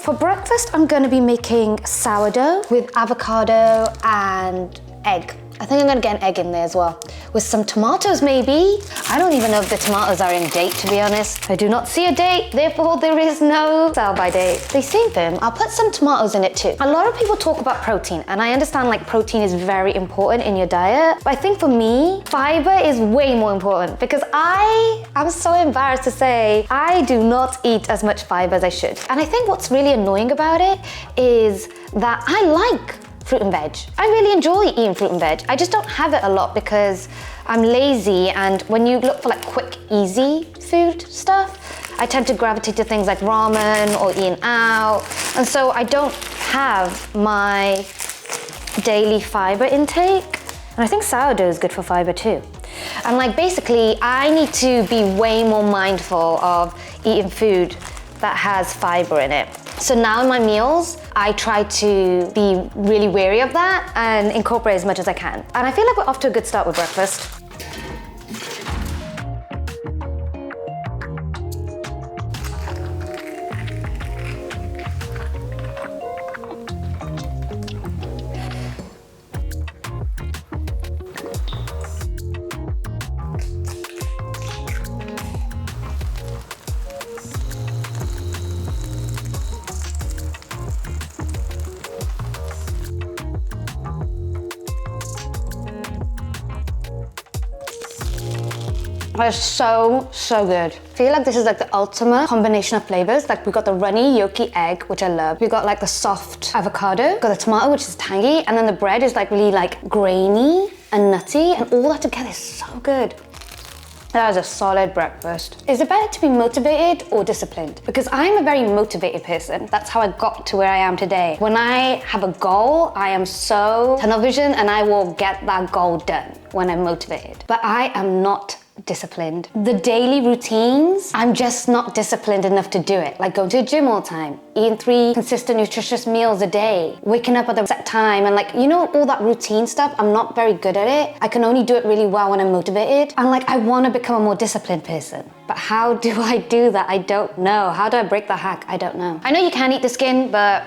For breakfast, I'm gonna be making sourdough with avocado and egg. I think I'm gonna get an egg in there as well. With some tomatoes maybe. I don't even know if the tomatoes are in date, to be honest. I do not see a date, therefore there is no sell-by date. They say them. I'll put some tomatoes in it too. A lot of people talk about protein, and I understand like protein is very important in your diet. But I think for me, fiber is way more important because I'm so embarrassed to say, I do not eat as much fiber as I should. And I think what's really annoying about it is that I like fruit and veg. I really enjoy eating fruit and veg. I just don't have it a lot because I'm lazy, and when you look for like quick, easy food stuff, I tend to gravitate to things like ramen or eating out. And so I don't have my daily fiber intake. And I think sourdough is good for fiber too. And like basically, I need to be way more mindful of eating food that has fiber in it. So now in my meals, I try to be really wary of that and incorporate as much as I can. And I feel like we're off to a good start with breakfast. It's so good. I feel like this is like the ultimate combination of flavors. Like we got the runny yolky egg, which I love. We got like the soft avocado, got the tomato, which is tangy, and then the bread is like really like grainy and nutty, and all that together is so good. That is a solid breakfast. Is it better to be motivated or disciplined? Because I'm a very motivated person. That's how I got to where I am today. When I have a goal, I am so tunnel vision and I will get that goal done when I'm motivated. But I am not disciplined. The daily routines, I'm just not disciplined enough to do it. Like going to the gym all the time, eating 3 consistent nutritious meals a day, waking up at the set time, and like, you know, all that routine stuff, I'm not very good at it. I can only do it really well when I'm motivated. And like, I want to become a more disciplined person. But how do I do that? I don't know. How do I break the hack? I don't know. I know you can eat the skin, but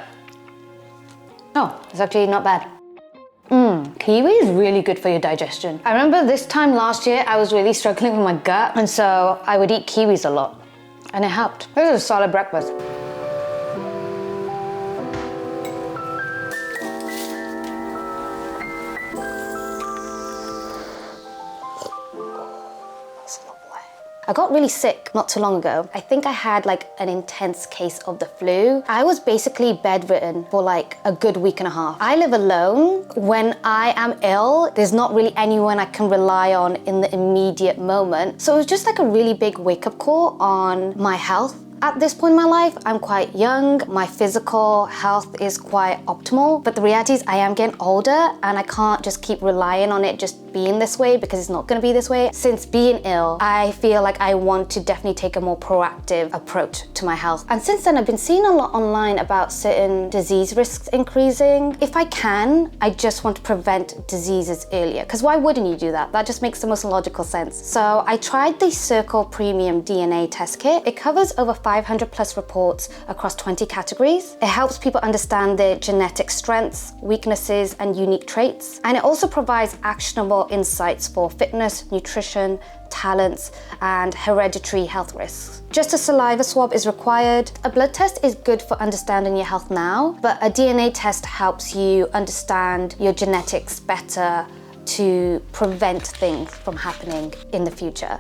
oh, it's actually not bad. Kiwi is really good for your digestion. I remember this time last year, I was really struggling with my gut, and so I would eat kiwis a lot, and it helped. This is a solid breakfast. I got really sick not too long ago. I think I had like an intense case of the flu. I was basically bedridden for like a good week and a half. I live alone. When I am ill, there's not really anyone I can rely on in the immediate moment. So it was just like a really big wake-up call on my health. At this point in my life, I'm quite young. My physical health is quite optimal, but the reality is I am getting older and I can't just keep relying on it just being this way because it's not gonna be this way. Since being ill, I feel like I want to definitely take a more proactive approach to my health. And since then, I've been seeing a lot online about certain disease risks increasing. If I can, I just want to prevent diseases earlier, because why wouldn't you do that? That just makes the most logical sense. So I tried the Circle Premium DNA test kit. It covers over 500 plus reports across 20 categories. It helps people understand their genetic strengths, weaknesses, and unique traits. And it also provides actionable insights for fitness, nutrition, talents, and hereditary health risks. Just a saliva swab is required. A blood test is good for understanding your health now, but a DNA test helps you understand your genetics better to prevent things from happening in the future.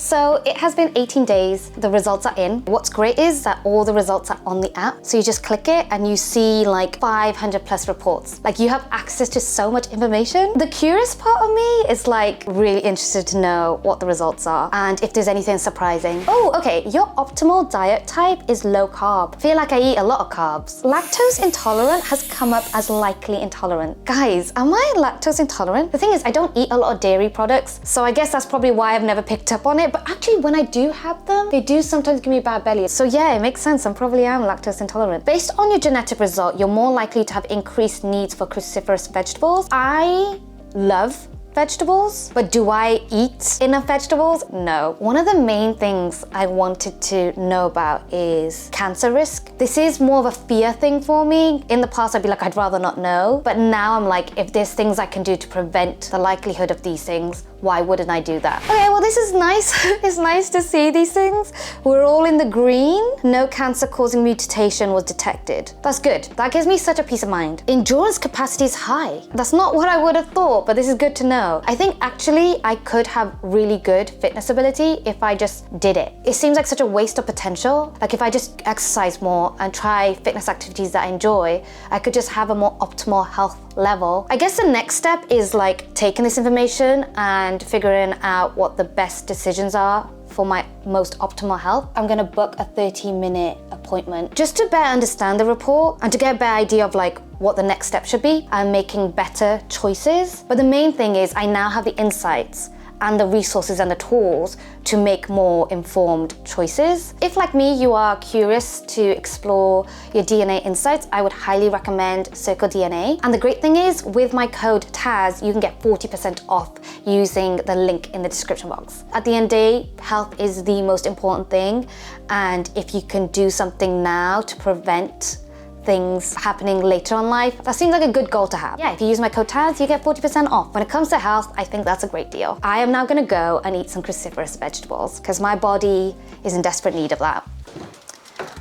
So it has been 18 days, the results are in. What's great is that all the results are on the app. So you just click it and you see like 500 plus reports. Like you have access to so much information. The curious part of me is like really interested to know what the results are and if there's anything surprising. Oh, okay, your optimal diet type is low carb. I feel like I eat a lot of carbs. Lactose intolerant has come up as likely intolerant. Guys, am I lactose intolerant? The thing is, I don't eat a lot of dairy products, so I guess that's probably why I've never picked up on it. But actually, when I do have them, they do sometimes give me a bad belly. So yeah, it makes sense. I probably am lactose intolerant. Based on your genetic result, you're more likely to have increased needs for cruciferous vegetables. I love vegetables, but do I eat enough vegetables? No. One of the main things I wanted to know about is cancer risk. This is more of a fear thing for me. In the past, I'd be like, I'd rather not know. But now I'm like, if there's things I can do to prevent the likelihood of these things, why wouldn't I do that? Okay, well, this is nice. It's nice to see these things. We're all in the green. No cancer-causing mutation was detected. That's good. That gives me such a peace of mind. Endurance capacity is high. That's not what I would have thought, but this is good to know. I think actually I could have really good fitness ability if I just did it. It seems like such a waste of potential. Like if I just exercise more and try fitness activities that I enjoy, I could just have a more optimal health level. I guess the next step is like taking this information and figuring out what the best decisions are for my most optimal health. I'm gonna book a 30-minute appointment just to better understand the report and to get a better idea of like what the next step should be and making better choices. But the main thing is I now have the insights and the resources and the tools to make more informed choices. If like me, you are curious to explore your DNA insights, I would highly recommend CircleDNA. And the great thing is with my code TAZ, you can get 40% off using the link in the description box. At the end of the day, health is the most important thing. And if you can do something now to prevent things happening later in life, that seems like a good goal to have. Yeah, if you use my code TAZ, you get 40% off. When it comes to health, I think that's a great deal. I am now gonna go and eat some cruciferous vegetables because my body is in desperate need of that.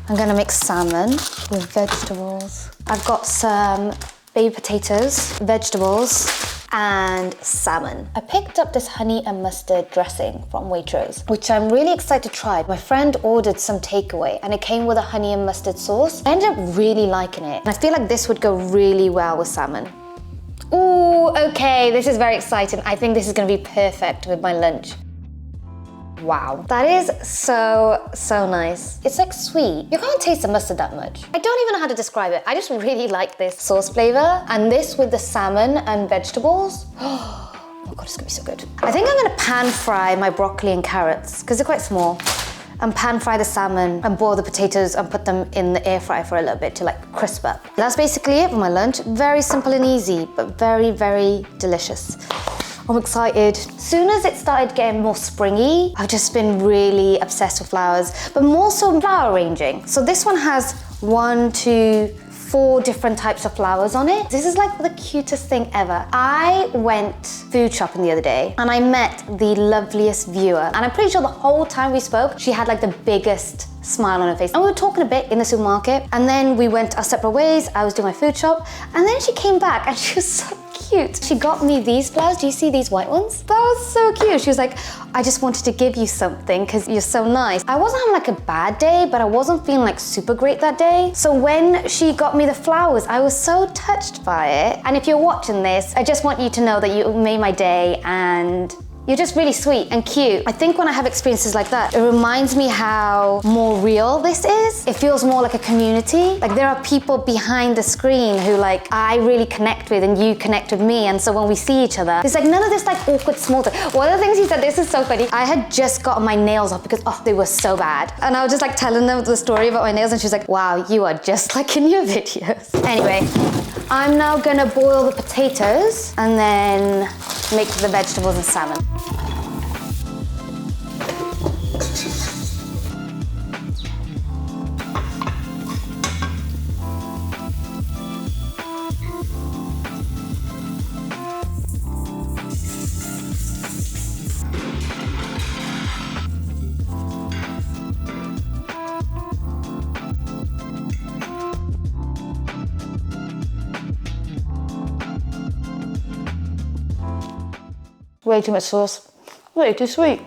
I'm gonna mix salmon with vegetables. I've got some baby potatoes, vegetables, and salmon. I picked up this honey and mustard dressing from Waitrose, which I'm really excited to try. My friend ordered some takeaway and it came with a honey and mustard sauce. I ended up really liking it. And I feel like this would go really well with salmon. Ooh, okay, this is very exciting. I think this is gonna be perfect with my lunch. Wow, that is so nice. It's like sweet. You can't taste the mustard that much. I don't even know how to describe it. I just really like this sauce flavor. And this with the salmon and vegetables. Oh my God, it's gonna be so good. I think I'm gonna pan fry my broccoli and carrots because they're quite small. And pan fry the salmon and boil the potatoes and put them in the air fryer for a little bit to like crisp up. That's basically it for my lunch. Very simple and easy, but very delicious. I'm excited. Soon as it started getting more springy, I've just been really obsessed with flowers, but more so flower arranging. So this one has 1, 2, 4 different types of flowers on it. This is like the cutest thing ever. I went food shopping the other day and I met the loveliest viewer. And I'm pretty sure the whole time we spoke, she had like the biggest smile on her face. And we were talking a bit in the supermarket and then we went our separate ways. I was doing my food shop and then she came back and she was so cute. She got me these flowers. Do you see these white ones? That was so cute. She was like, I just wanted to give you something because you're so nice. I wasn't having like a bad day, but I wasn't feeling like super great that day. So when she got me the flowers, I was so touched by it. And if you're watching this, I just want you to know that you made my day and you're just really sweet and cute. I think when I have experiences like that, it reminds me how more real this is. It feels more like a community. Like there are people behind the screen who like I really connect with and you connect with me. And so when we see each other, it's like none of this like awkward small talk. One of the things he said, this is so funny. I had just gotten my nails off because they were so bad. And I was just like telling them the story about my nails and she was like, wow, you are just like in your videos. Anyway, I'm now gonna boil the potatoes and then make the vegetables and salmon. Way too much sauce, way too sweet.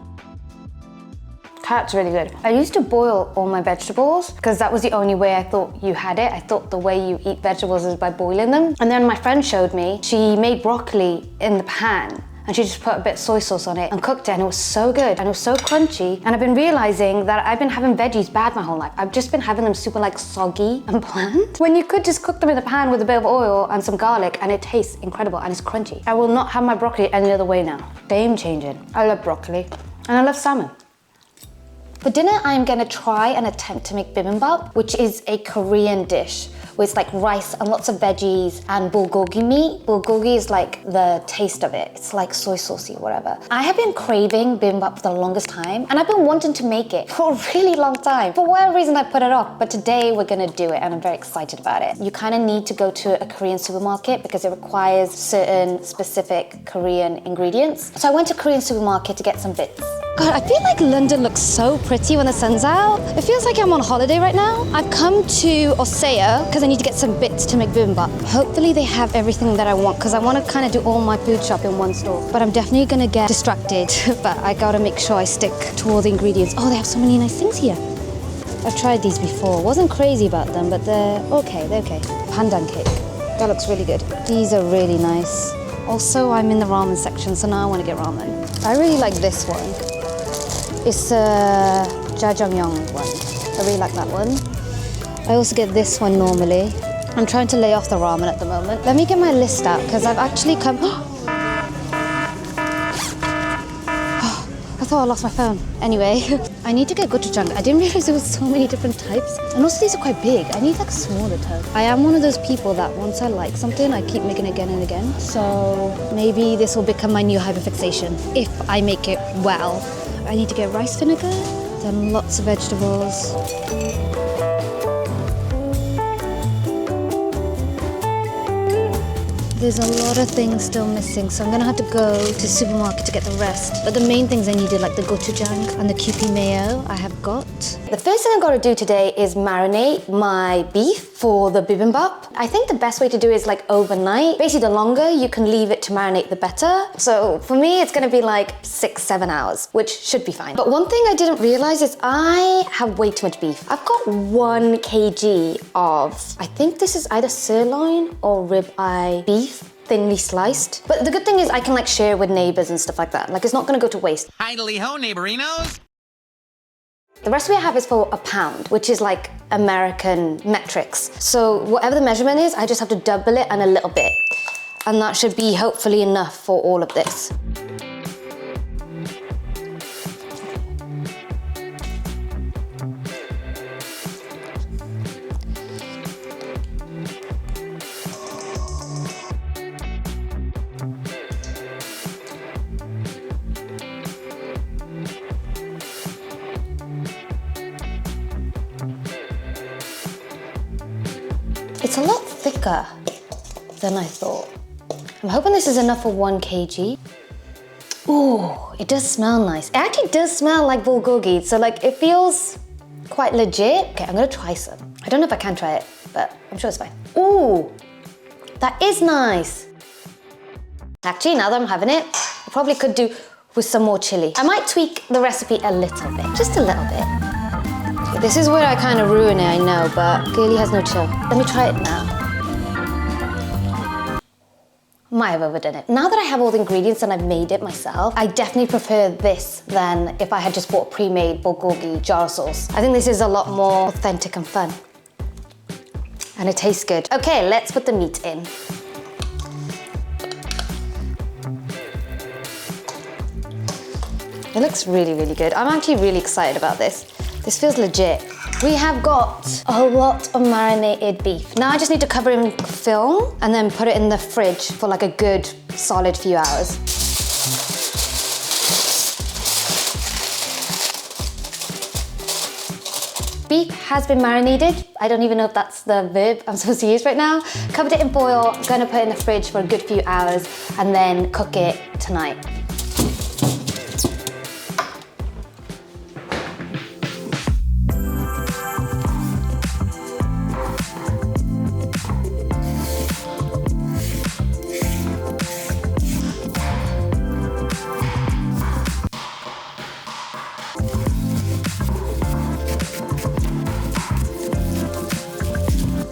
Carrot's really good. I used to boil all my vegetables because that was the only way I thought you had it. I thought the way you eat vegetables is by boiling them. And then my friend showed me, she made broccoli in the pan and she just put a bit of soy sauce on it and cooked it and it was so good and it was so crunchy. And I've been realizing that I've been having veggies bad my whole life. I've just been having them super like soggy and bland when you could just cook them in the pan with a bit of oil and some garlic and it tastes incredible and it's crunchy. I will not have my broccoli any other way now. Game changing. I love broccoli and I love salmon. For dinner, I'm gonna try and attempt to make bibimbap, which is a Korean dish with like rice and lots of veggies and bulgogi meat. Bulgogi is like the taste of it. It's like soy saucy or whatever. I have been craving bibimbap for the longest time, and I've been wanting to make it for a really long time. For whatever reason, I put it off, but today we're gonna do it, and I'm very excited about it. You kind of need to go to a Korean supermarket because it requires certain specific Korean ingredients. So I went to Korean supermarket to get some bits. God, I feel like London looks so pretty when the sun's out. It feels like I'm on holiday right now. I've come to Oseo because I need to get some bits to make bibimbap. Hopefully they have everything that I want because I want to kind of do all my food shop in one store. But I'm definitely going to get distracted. But I got to make sure I stick to all the ingredients. Oh, they have so many nice things here. I've tried these before. Wasn't crazy about them, but they're okay. They're okay. Pandan cake. That looks really good. These are really nice. Also, I'm in the ramen section, so now I want to get ramen. I really like this one. It's a jjajangmyeon one. I really like that one. I also get this one normally. I'm trying to lay off the ramen at the moment. Let me get my list out because I've actually come... I thought I lost my phone. Anyway, I need to get gochujang. I didn't realize there was so many different types. And also these are quite big. I need like a smaller tub. I am one of those people that once I like something, I keep making it again and again. So maybe this will become my new hyperfixation if I make it well. I need to get rice vinegar, then lots of vegetables. There's a lot of things still missing, so I'm gonna have to go to the supermarket to get the rest. But the main things I needed, like the gochujang and the Kewpie mayo, I have got. The first thing I've got to do today is marinate my beef for the bibimbap. I think the best way to do it is like overnight. Basically, the longer you can leave it to marinate, the better. So for me, it's gonna be like 6-7 hours, which should be fine. But one thing I didn't realize is I have way too much beef. I've got 1 kg of, I think this is either sirloin or ribeye beef, thinly sliced. But the good thing is I can like share with neighbors and stuff like that. Like it's not gonna go to waste. Idly ho, neighborinos. The recipe I have is for a pound, which is like American metrics. So whatever the measurement is, I just have to double it and a little bit. And that should be hopefully enough for all of this. It's a lot thicker than I thought. I'm hoping this is enough for 1 kg. Ooh, it does smell nice. It actually does smell like bulgogi, so like it feels quite legit. Okay, I'm gonna try some. I don't know if I can try it, but I'm sure it's fine. Ooh, that is nice. Actually, now that I'm having it, I probably could do with some more chili. I might tweak the recipe a little bit, just a little bit. This is where I kind of ruin it, I know, but Girlie has no chill. Let me try it now. Might have overdone it. Now that I have all the ingredients and I've made it myself, I definitely prefer this than if I had just bought pre-made bulgogi jar sauce. I think this is a lot more authentic and fun. And it tastes good. Okay, let's put the meat in. It looks really, really good. I'm actually really excited about this. This feels legit. We have got a lot of marinated beef. Now I just need to cover it in film and then put it in the fridge for like a good solid few hours. Beef has been marinated. I don't even know if that's the verb I'm supposed to use right now. Covered it in foil, gonna put it in the fridge for a good few hours and then cook it tonight.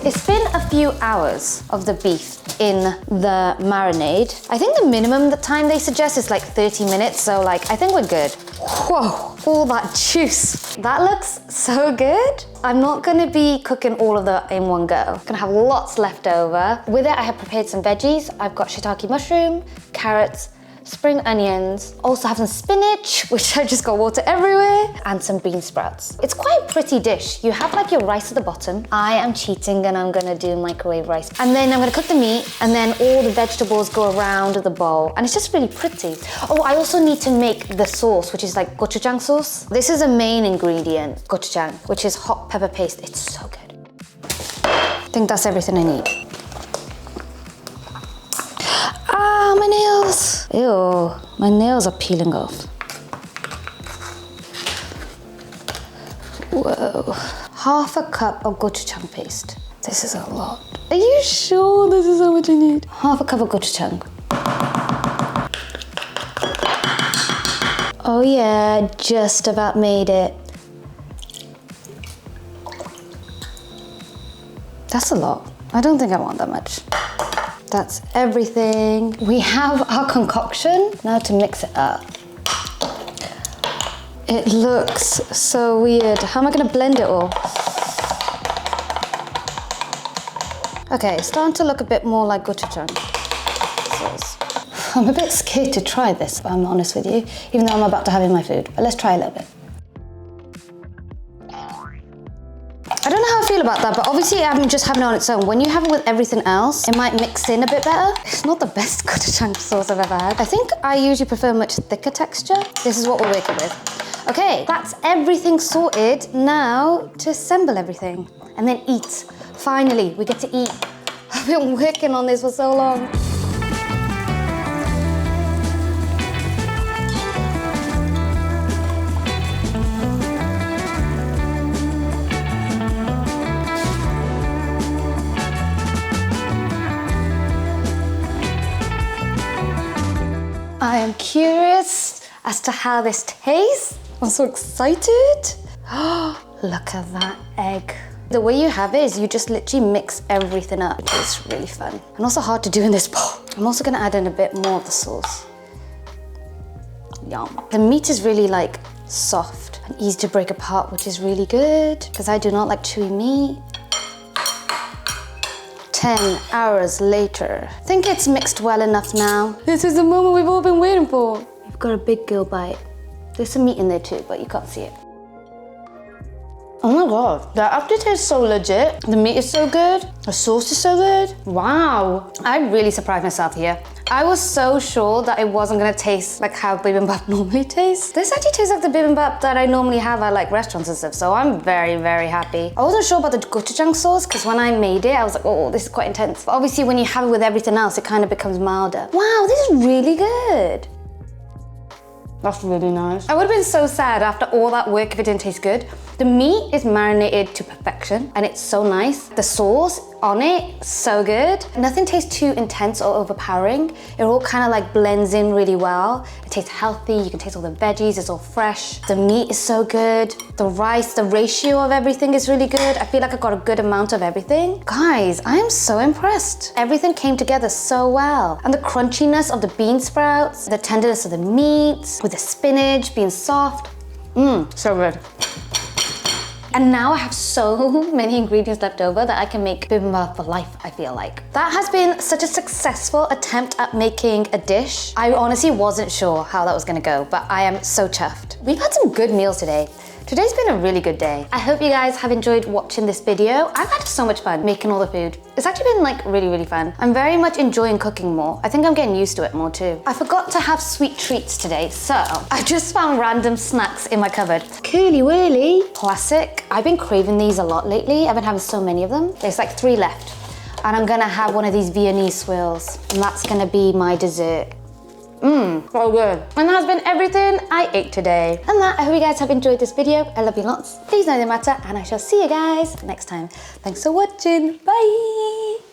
It's been a few hours of the beef in the marinade. I think the minimum the time they suggest is like 30 minutes, so like I think we're good. Whoa, all that juice. That looks so good. I'm not gonna be cooking all of that in one go. I'm gonna have lots left over. With it, I have prepared some veggies. I've got shiitake mushroom, carrots, spring onions. Also have some spinach, which I just got water everywhere, and some bean sprouts. It's quite a pretty dish. You have like your rice at the bottom. I am cheating and I'm gonna do microwave rice. And then I'm gonna cook the meat, and then all the vegetables go around the bowl, and it's just really pretty. Oh, I also need to make the sauce, which is like gochujang sauce. This is a main ingredient, gochujang, which is hot pepper paste. It's so good. I think that's everything I need. Ah, my nails. Ew, my nails are peeling off. Whoa. Half a cup of gochujang paste. This is a lot. Are you sure this is how much I need? Half a cup of gochujang. Oh yeah, just about made it. That's a lot. I don't think I want that much. That's everything. We have our concoction. Now to mix it up. It looks so weird. How am I gonna blend it all? Okay, it's starting to look a bit more like gochujang sauce. I'm a bit scared to try this, if I'm honest with you, even though I'm about to have it in my food. But let's try a little bit. I don't know how I feel about that, but obviously I'm just having it on its own. When you have it with everything else, it might mix in a bit better. It's not the best gochujang sauce I've ever had. I think I usually prefer much thicker texture. This is what we're working with. Okay, that's everything sorted. Now to assemble everything and then eat. Finally, we get to eat. I've been working on this for so long. I am curious as to how this tastes. I'm so excited. Look at that egg. The way you have it is you just literally mix everything up. It tastes really fun. And also hard to do in this bowl. I'm also gonna add in a bit more of the sauce. Yum. The meat is really like soft and easy to break apart, which is really good because I do not like chewy meat. 10 hours later. I think it's mixed well enough now. This is the moment we've all been waiting for. You've got a big girl bite. There's some meat in there too, but you can't see it. Oh my God, that actually tastes so legit. The meat is so good. The sauce is so good. Wow, I really surprised myself here. I was so sure that it wasn't gonna taste like how bibimbap normally tastes. This actually tastes like the bibimbap that I normally have at like restaurants and stuff, so I'm very, very happy. I wasn't sure about the gochujang sauce because when I made it, I was like, oh, this is quite intense. But obviously when you have it with everything else, it kind of becomes milder. Wow, this is really good. That's really nice. I would have been so sad after all that work if it didn't taste good. The meat is marinated to perfection and it's so nice. The sauce on it, so good. Nothing tastes too intense or overpowering. It all kind of like blends in really well. It tastes healthy, you can taste all the veggies, it's all fresh. The meat is so good. The rice, the ratio of everything is really good. I feel like I got a good amount of everything. Guys, I am so impressed. Everything came together so well. And the crunchiness of the bean sprouts, the tenderness of the meat, with the spinach being soft. So good. And now I have so many ingredients left over that I can make bibimbap for life, I feel like. That has been such a successful attempt at making a dish. I honestly wasn't sure how that was gonna go, but I am so chuffed. We've had some good meals today. Today's been a really good day. I hope you guys have enjoyed watching this video. I've had so much fun making all the food. It's actually been like really, really fun. I'm very much enjoying cooking more. I think I'm getting used to it more too. I forgot to have sweet treats today, so I just found random snacks in my cupboard. Curly Whirly, classic. I've been craving these a lot lately. I've been having so many of them. There's like 3 left. And I'm gonna have one of these Viennese swirls, and that's gonna be my dessert. So good. And that has been everything I ate today. And that, I hope you guys have enjoyed this video. I love you lots. Please know the matter, and I shall see you guys next time. Thanks for watching. Bye.